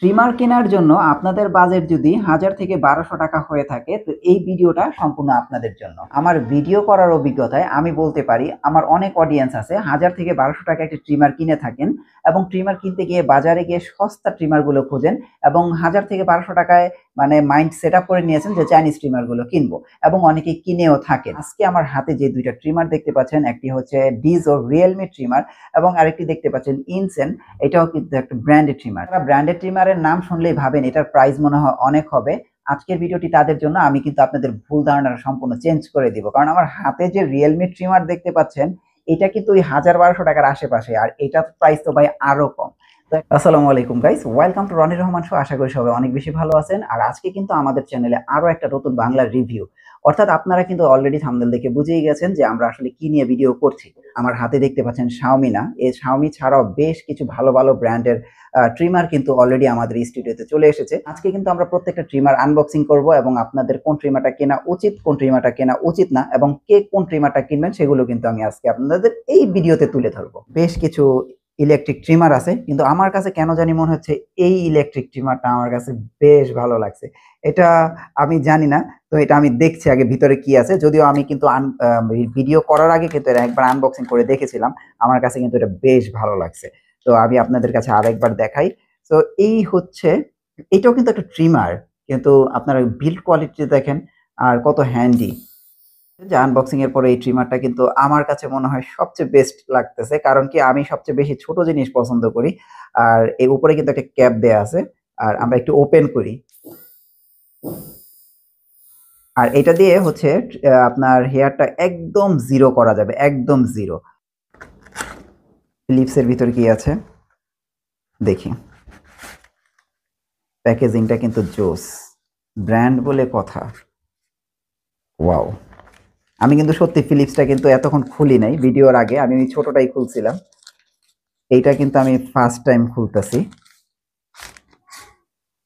Trimmer কেনার জন্য আপনাদের বাজেট যদি 1000 থেকে 1200 টাকা হয়ে থাকে তো এই ভিডিওটা সম্পূর্ণ আপনাদের জন্য। আমার ভিডিও করার অভিজ্ঞতায় আমি বলতে পারি আমার অনেক অডিয়েন্স আছে 1000 থেকে 1200 টাকা একটা ট্রিমার কিনে থাকেন এবং ট্রিমার কিনতে গিয়ে বাজারে গিয়ে সস্তা ট্রিমারগুলো খোঁজেন এবং 1000 থেকে 1200 টাকায় মানে মাইন্ড সেট আপ করে নিয়েছেন যে চাইনিজ ট্রিমারগুলো কিনবো এবং অনেকে কিনেও থাকেন। আজকে আমার হাতে যে দুইটা ট্রিমার দেখতে পাচ্ছেন, একটি হচ্ছে ডিজো রিয়েলমি ট্রিমার এবং আরেকটি দেখতে পাচ্ছেন ইনসেন, এটাও কিন্তু একটা ব্র্যান্ডেড ট্রিমার। ব্র্যান্ডেড ট্রিমারের নাম শুনলেই ভাবেন এটার প্রাইস মনে হয় অনেক হবে। আজকের ভিডিওটি তাদের জন্য। আমি কিন্তু আপনাদের ভুল ধারণাটা সম্পূর্ণ চেঞ্জ করে দিব, কারণ আমার হাতে যে রিয়েলমি ট্রিমার দেখতে পাচ্ছেন এটা কিন্তু ওই 1000-1200 টাকার আশেপাশে, আর এটার প্রাইস তো ভাই আরো কম। আসসালামু আলাইকুম গাইস, ওয়েলকাম টু রনির রহমান শো। আশা করি সবাই অনেক বেশি ভালো আছেন। আর আজকে কিন্তু আমাদের চ্যানেলে আরো একটা নতুন বাংলা রিভিউ, অর্থাৎ আপনারা কিন্তু অলরেডি থাম্বনেল দেখে বুঝেই গেছেন যে আমরা আসলে কি নিয়ে ভিডিও করছি। আমার হাতে দেখতে পাচ্ছেন শাওমি না, এই শাওমি ছাড়াও বেশ কিছু ভালো ভালো ব্র্যান্ডের ট্রিমার কিন্তু অলরেডি আমাদের স্টুডিওতে চলে এসেছে। আজকে কিন্তু আমরা প্রত্যেকটা ট্রিমার আনবক্সিং করব এবং আপনাদের কোন ট্রিমারটা কেনা উচিত, কোন ট্রিমারটা কেনা উচিত না এবং কে কোন ট্রিমারটা কিনবেন সেগুলো কিন্তু আমি আজকে আপনাদের এই ভিডিওতে তুলে ধরবো। বেশ কিছু ইলেকট্রিক ট্রিমার আছে, কিন্তু আমার কাছে কেন জানি মনে হচ্ছে এই ইলেকট্রিক ট্রিমারটা আমার কাছে বেশ ভালো লাগছে। এটা আমি জানি না, তো এটা আমি দেখছি আগে ভিতরে কি আছে। যদিও আমি কিন্তু ভিডিও করার আগে কিন্তু এটা একবার আনবক্সিং করে দেখেছিলাম, আমার কাছে কিন্তু এটা বেশ ভালো লাগছে। তো আমি আপনাদের কাছে আরেকবার দেখাই। তো এই হচ্ছে, এটাও কিন্তু একটা ট্রিমার, কিন্তু আপনারা বিল্ড কোয়ালিটি দেখেন আর কত হ্যান্ডি। যে আনবক্সিং এর পরে এই ট্রিমারটা কিন্তু আমার কাছে মনে হয় সবচেয়ে বেস্ট লাগতেছে, কারণ কি আমি সবচেয়ে বেশি ছোট জিনিস পছন্দ করি। আর এর উপরে কিন্তু একটা ক্যাপ দেয়া আছে, আর আমরা একটু ওপেন করি। আর এটা দিয়ে হচ্ছে আপনার হেয়ারটা একদম জিরো করা যাবে, একদম জিরো। ফিলিপসের ভিতরে কি আছে দেখি। প্যাকেজিংটা কিন্তু জোস, ব্র্যান্ড বলে কথা। ওয়াও, আমি কিন্তু সত্যি ফিলিপসটা কিন্তু এতক্ষণ খুলি নাই, ভিডিওর আগে আমি ওই ছোটটাই খুলছিলাম। এইটা কিন্তু আমি ফার্স্ট টাইম খুলতেছি।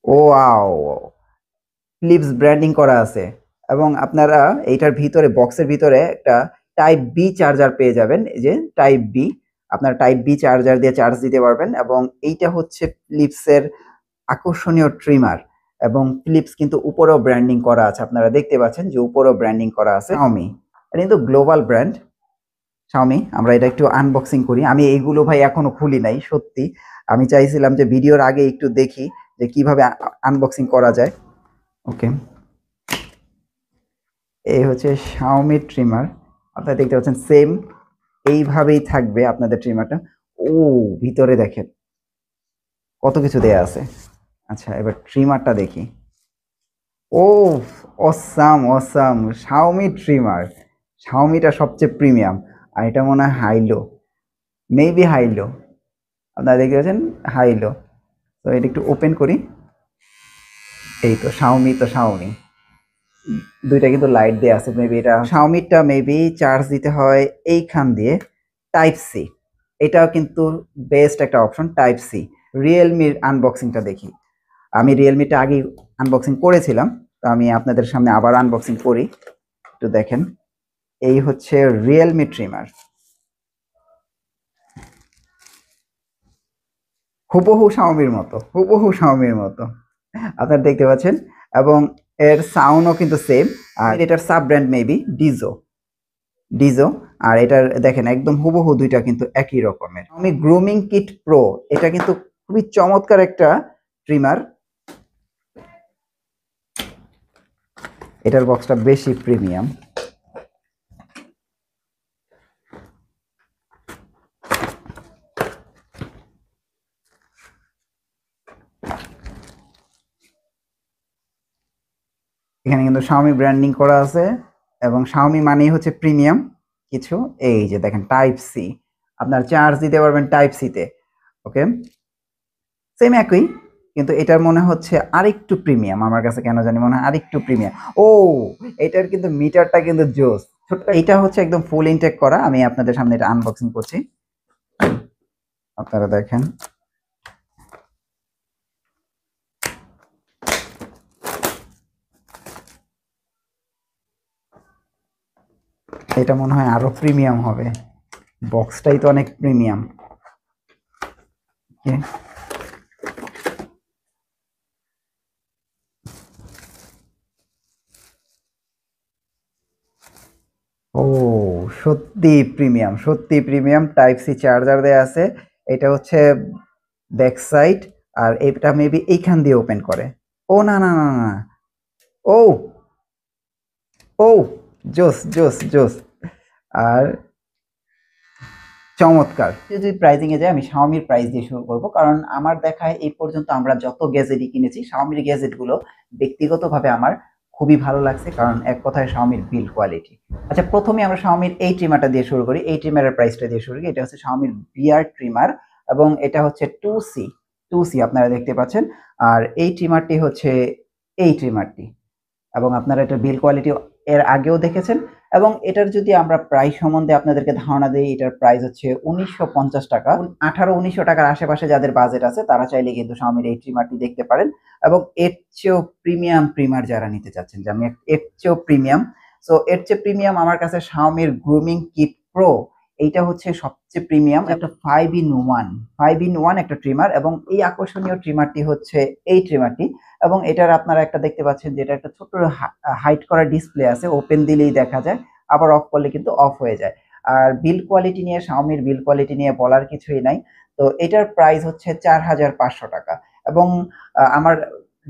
ওয়াও, ফিলিপস ব্র্যান্ডিং করা আছে এবং আপনারা এইটার ভিতরে বক্সের ভিতরে একটা টাইপ বি চার্জার পেয়ে যাবেন। এই যে টাইপ বি, আপনার টাইপ বি চার্জার দিয়ে চার্জ দিতে পারবেন। এবং এইটা হচ্ছে ফিলিপসের আকর্ষণীয় ট্রিমার এবং ফিলিপস কিন্তু উপরেও ব্র্যান্ডিং করা আছে, আপনারা দেখতে পাচ্ছেন যে উপরেও ব্র্যান্ডিং করা আছে। শাওমি, এটা কিন্তু গ্লোবাল ব্র্যান্ড শাওমি। আমরা এটা একটু আনবক্সিং করি। আমি এইগুলো ভাই এখনো খুলি নাই সত্যি, আমি চাইছিলাম যে ভিডিওর আগে একটু দেখি যে কিভাবে আনবক্সিং করা যায়। ওকে, এই হচ্ছে শাওমি ট্রিমার, আপনারা দেখতে পাচ্ছেন সেম এইভাবেই থাকবে আপনাদের ট্রিমারটা। ও, ভিতরে দেখেন কত কিছু দেয়া আছে। আচ্ছা, এবার ট্রিমারটা দেখি। ও, অসাম অসাম, শাওমি ট্রিমার। শাওমিটা সবচেয়ে প্রিমিয়াম, আর এটা মনে হয় হাইলো, মেবি হাইলো। আপনারা দেখতে পাচ্ছেন হাইলো। তো এটা একটু ওপেন করি। এই তো শাওমি, তো শাওমি দুইটা কিন্তু লাইট দেয়া আছে। মেবি এটা শাওমিটা, মেবি চার্জ দিতে হয় এইখান দিয়ে টাইপ সি। এটাও কিন্তু বেস্ট একটা অপশন, টাইপ সি। রিয়েলমির আনবক্সিংটা দেখি। আমি রিয়েলমিটা আগে আনবক্সিং করেছিলাম, তো আমি আপনাদের সামনে আবার আনবক্সিং করি, একটু দেখেন। এই হচ্ছে রিয়েলমি ট্রিমার, হুবহু শাওমির মতো, হুবহু শাওমির মতো আপনারা দেখতে পাচ্ছেন। এবং এর সাউন্ডও কিন্তু সেম। আর এটার sub brand maybe Dizo, Dizo. আর এটার দেখেন একদম হুবহু দুইটা কিন্তু একই রকমের। আমি গ্রুমিং কিট প্রো, এটা কিন্তু খুবই চমৎকার একটা ট্রিমার। এটার বক্সটা বেশি প্রিমিয়াম। এখানে কিন্তু শাওমি ব্র্যান্ডিং করা আছে এবং শাওমি মানেই হচ্ছে প্রিমিয়াম কিছু। এই যে দেখেন টাইপ সি, আপনার চার্জ দিতে পারবেন টাইপ সিতে। ওকে, সেম একই, কিন্তু এটার মনে হচ্ছে আরেকটু প্রিমিয়াম। আমার কাছে কেন জানি মনে হয় আরেকটু প্রিমিয়াম। ও, এটার কিন্তু মিটারটা কিন্তু জোস। ছোট, এটা হচ্ছে একদম ফুল ইনটেক করা। আমি আপনাদের সামনে এটা আনবক্সিং করছি, আপনারা দেখেন। এটা মনে হয় আরো প্রিমিয়াম হবে, বক্সটাই তো অনেক প্রিমিয়াম। ও সত্যি প্রিমিয়াম, সত্যি প্রিমিয়াম। টাইপ সি চার্জার দেয়া আছে। এটা হচ্ছে ব্যাক সাইড, আর এটা মেবি এইখান দিয়ে ওপেন করে। ও না না না না, ও ও জোস জোস জোস। আর চমৎকার। যদি প্রাইজিং এ যায়, আমি Xiaomi প্রাইস দিয়ে শুরু করব, কারণ আমার দেখায় এই পর্যন্ত আমরা যত গ্যাজেটই কিনেছি Xiaomi গ্যাজেট গুলো ব্যক্তিগতভাবে আমার খুবই ভালো লাগছে, কারণ এক কথায় Xiaomi বিল্ড কোয়ালিটি। আচ্ছা, প্রথমে আমরা Xiaomi এই ট্রিমারটা দিয়ে শুরু করি। এই ট্রিমারের প্রাইসটা দিয়ে শুরু করি। এটা হচ্ছে Xiaomi বিয়ার ট্রিমার, এবং এটা হচ্ছে 2C, 2C আপনারা দেখতে পাচ্ছেন। আর এই ট্রিমারটি হচ্ছে এই ট্রিমারটি, এবং আপনারা এটা বিল কোয়ালিটি এর আগেও দেখেছেন। এবং এটার যদি আমরা প্রাইস সম্বন্ধে আপনাদেরকে ধারণা দেই, এটার প্রাইস হচ্ছে ১৯৫০ টাকা। ১৮-১৯০০ টাকার আশেপাশে যাদের বাজেট আছে তারা চাইলে কিন্তু Xiaomi এই ট্রিমারটি দেখতে পারেন। এবং এর চেয়েও প্রিমিয়াম ট্রিমার যারা নিতে চাচ্ছেন, যে আমি এর চেয়েও প্রিমিয়াম, সো এর চেয়ে প্রিমিয়াম আমার কাছে Xiaomi গ্রুমিং কিট প্রো, এইটা হচ্ছে সবচেয়ে প্রিমিয়াম। একটা 5 in 1, 5 in 1 একটা ট্রিমার, এবং এই আকর্ষণীয় ট্রিমারটি হচ্ছে এই ট্রিমারটি। এবং এটার আপনারা একটা দেখতে পাচ্ছেন যে এটা একটা ছোট্ট হাইড করা ডিসপ্লে আছে, ওপেন দিলেই দেখা যায়, আবার অফ করলে কিন্তু অফ হয়ে যায়। আর বিল কোয়ালিটি নিয়ে Xiaomi বিল কোয়ালিটি নিয়ে বলার কিছুই নাই। তো এটার প্রাইস হচ্ছে ৪৫০০ টাকা। এবং আমার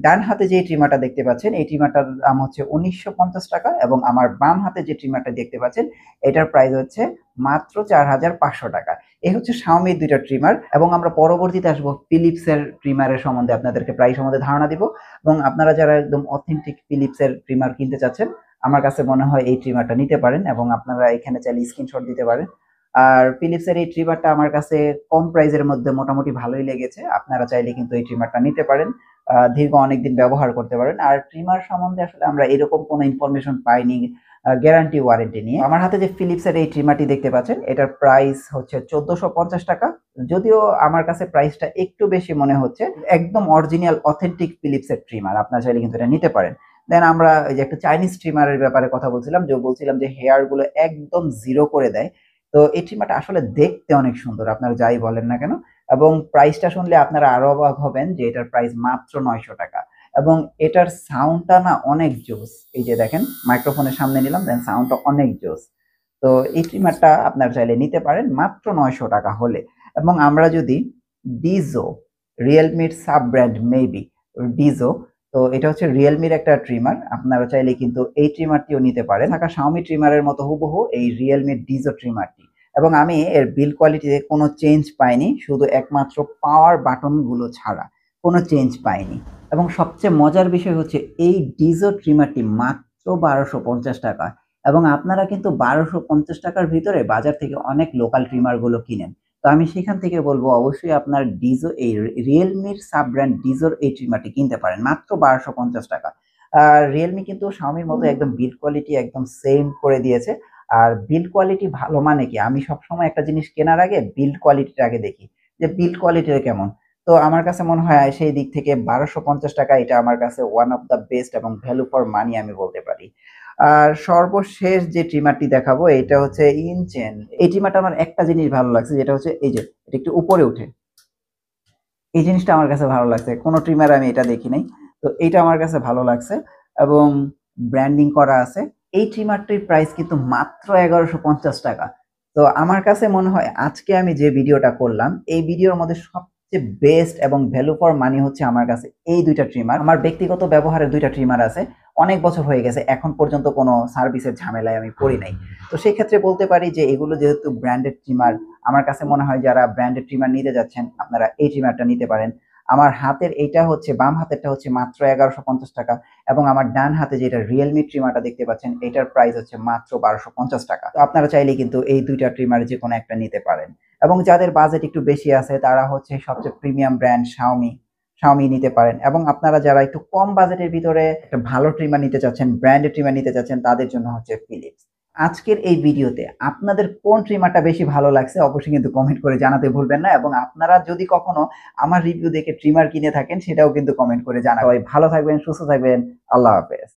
ডান হাতে যে ট্রিমারটা দেখতে পাচ্ছেন এই ট্রিমারটার দাম হচ্ছে ১৯৫০ টাকা, এবং আমার বাম হাতে যে ট্রিমারটা দেখতে পাচ্ছেন এটার প্রাইস হচ্ছে মাত্র ৪৫০০ টাকা। এই হচ্ছে Xiaomi দুইটা ট্রিমার। এবং আমরা পরবর্তীতে আসবো ফিলিপসের ট্রিমারের সম্বন্ধে, আপনাদেরকে প্রাইস সম্বন্ধে ধারণা দিব। এবং আপনারা যারা একদম অথেন্টিক ফিলিপসের ট্রিমার কিনতে চাচ্ছেন, আমার কাছে মনে হয় এই ট্রিমারটা নিতে পারেন, এবং আপনারা এখানে চাইলে স্ক্রিনশট দিতে পারেন। আর ফিলিপসের এই ট্রিমারটা আমার কাছে কম প্রাইসের মধ্যে মোটামুটি ভালোই লেগেছে। আপনারা চাইলে কিন্তু এই ট্রিমারটা নিতে পারেন, দীর্ঘ অনেকদিন ব্যবহার করতে পারেন। আর ট্রিমার সম্বন্ধে আসলে আমরা এরকম কোনো ইনফরমেশন পাইনি গ্যারান্টি ওয়ারেন্টি নিয়ে। আমার হাতে যে ফিলিপসের এই ট্রিমারটি দেখতে পাচ্ছেন এটার প্রাইস হচ্ছে ১৪৫০ টাকা। যদিও আমার কাছে প্রাইসটা একটু বেশি মনে হচ্ছে, একদম অরিজিনাল অথেন্টিক ফিলিপসের ট্রিমার, আপনারা চাইলে কিন্তু এটা নিতে পারেন। দেন আমরা এই যে একটা চাইনিজ ট্রিমারের ব্যাপারে কথা বলছিলাম, যে বলছিলাম যে হেয়ার গুলো একদম জিরো করে দেয়। তো এই ট্রিমারটা আসলে দেখতে অনেক সুন্দর, আপনারা যাই বলেন না কেন। এবং প্রাইসটা শুনলে আপনারা আরো অবাক হবেন যে এটার প্রাইস মাত্র ৯০০ টাকা। এবং এটার সাউন্ডটা না অনেক জোস। এই যে দেখেন, মাইক্রোফোনের সামনে নিলাম, দেন সাউন্ডটা অনেক জোস। তো এই ট্রিমারটা আপনারা চাইলে নিতে পারেন মাত্র ৯০০ টাকা হলে। এবং আমরা যদি ডিজো, রিয়েলমির সাব ব্র্যান্ড মেবি ডিজো, তো এটা হচ্ছে রিয়েলমির একটা ট্রিমার, আপনারা চাইলে কিন্তু এই ট্রিমারটিও নিতে পারেন। থাকা Xiaomi ট্রিমারের মতো হুবহু এই রিয়েলমির ডিজো ট্রিমারটি। এবং আমি এর বিল কোয়ালিটিতে কোনো চেঞ্জ পাইনি, শুধু একমাত্র পাওয়ার বাটনগুলো ছাড়া কোনো চেঞ্জ পাইনি। এবং সবচেয়ে মজার বিষয় হচ্ছে এই ডিজো ট্রিমারটি মাত্র ১২৫০ টাকা। এবং আপনারা কিন্তু ১২৫০ টাকার ভিতরে বাজার থেকে অনেক লোকাল ট্রিমার গুলো কিনেন। তো আমি সেখান থেকে বলবো অবশ্যই আপনার ডিজো, এই রিয়েলমির সাব ব্র্যান্ড ডিজোর এই ট্রিমারটি কিনতে পারেন মাত্র ১২৫০ টাকা। আর রিয়েলমি কিন্তু Xiaomiর মতো একদম বিল্ড কোয়ালিটি একদম সেম করে দিয়েছে। আর বিল্ড কোয়ালিটি ভালো মানে কি, আমি সবসময় একটা জিনিস কেনার আগে বিল্ড কোয়ালিটির আগে দেখি যে বিল্ড কোয়ালিটিটা কেমন। তো আমার কাছে মনে হয় সেই দিক থেকে ১২৫০ টাকা এটা আমার কাছে ওয়ান অফ দ্য বেস্ট এবং ভ্যালু ফর মানি আমি বলতে পারি। আর সর্বশেষ যে ট্রিমারটি দেখাবো এটা হচ্ছে ইনচেন। এই ট্রিমারটা আমার একটা জিনিস ভালো লাগছে, যেটা হচ্ছে এই যে এটা একটু উপরে উঠে, এই জিনিসটা আমার কাছে ভালো লাগছে। কোনো ট্রিমার আমি এটা দেখি নাই। তো এইটা আমার কাছে ভালো লাগছে, এবং ব্র্যান্ডিং করা আছে। এই ট্রিমারটির প্রাইস কিন্তু মাত্র ১১৫০ টাকা। তো আমার কাছে মনে হয় আজকে আমি যে ভিডিওটা করলাম এই ভিডিওর মধ্যে সবচেয়ে বেস্ট এবং ভ্যালু ফর মানি হচ্ছে আমার কাছে এই দুইটা ট্রিমার। আমার ব্যক্তিগত ব্যবহারের দুইটা ট্রিমার আছে, অনেক বছর হয়ে গেছে, এখন পর্যন্ত কোনো সার্ভিসের ঝামেলায় আমি পড়ি নাই। তো সেই ক্ষেত্রে বলতে পারি যে এগুলো যেহেতু ব্র্যান্ডেড ট্রিমার, আমার কাছে মনে হয় যারা ব্র্যান্ডেড ট্রিমার নিতে যাচ্ছেন আপনারা এই ট্রিমারটা নিতে পারেন। আমার হাতের এইটা হচ্ছে, বাম হাতেরটা হচ্ছে মাত্র ১১৫০ টাকা, এবং আমার ডান হাতে যেটা রিয়েলমি ট্রিমারটা দেখতে পাচ্ছেন এটার প্রাইস হচ্ছে মাত্র ১২৫০ টাকা। তো আপনারা চাইলে কিন্তু এই দুইটা ট্রিমার যে কোনো একটা নিতে পারেন। এবং যাদের বাজেট একটু বেশি আছে তারা হচ্ছে সবচেয়ে প্রিমিয়াম ব্র্যান্ড Xiaomi নিতে পারেন। এবং আপনারা যারা একটু কম বাজেটের ভিতরে একটা ভালো ট্রিমার নিতে চাচ্ছেন, ব্র্যান্ডেড ট্রিমার নিতে চাচ্ছেন, তাদের জন্য হচ্ছে ফিলিপস। আজকের এই ভিডিওতে আপনাদের কোন ট্রিমারটা বেশি ভালো লাগছে অবশ্যই কিন্তু কমেন্ট করে জানাতে ভুলবেন না। এবং আপনারা যদি কখনো আমার রিভিউ দেখে ট্রিমার কিনে থাকেন সেটাও কিন্তু কমেন্ট করে জানাবেন। সবাই ভালো থাকবেন, সুস্থ থাকবেন। আল্লাহ হাফেজ।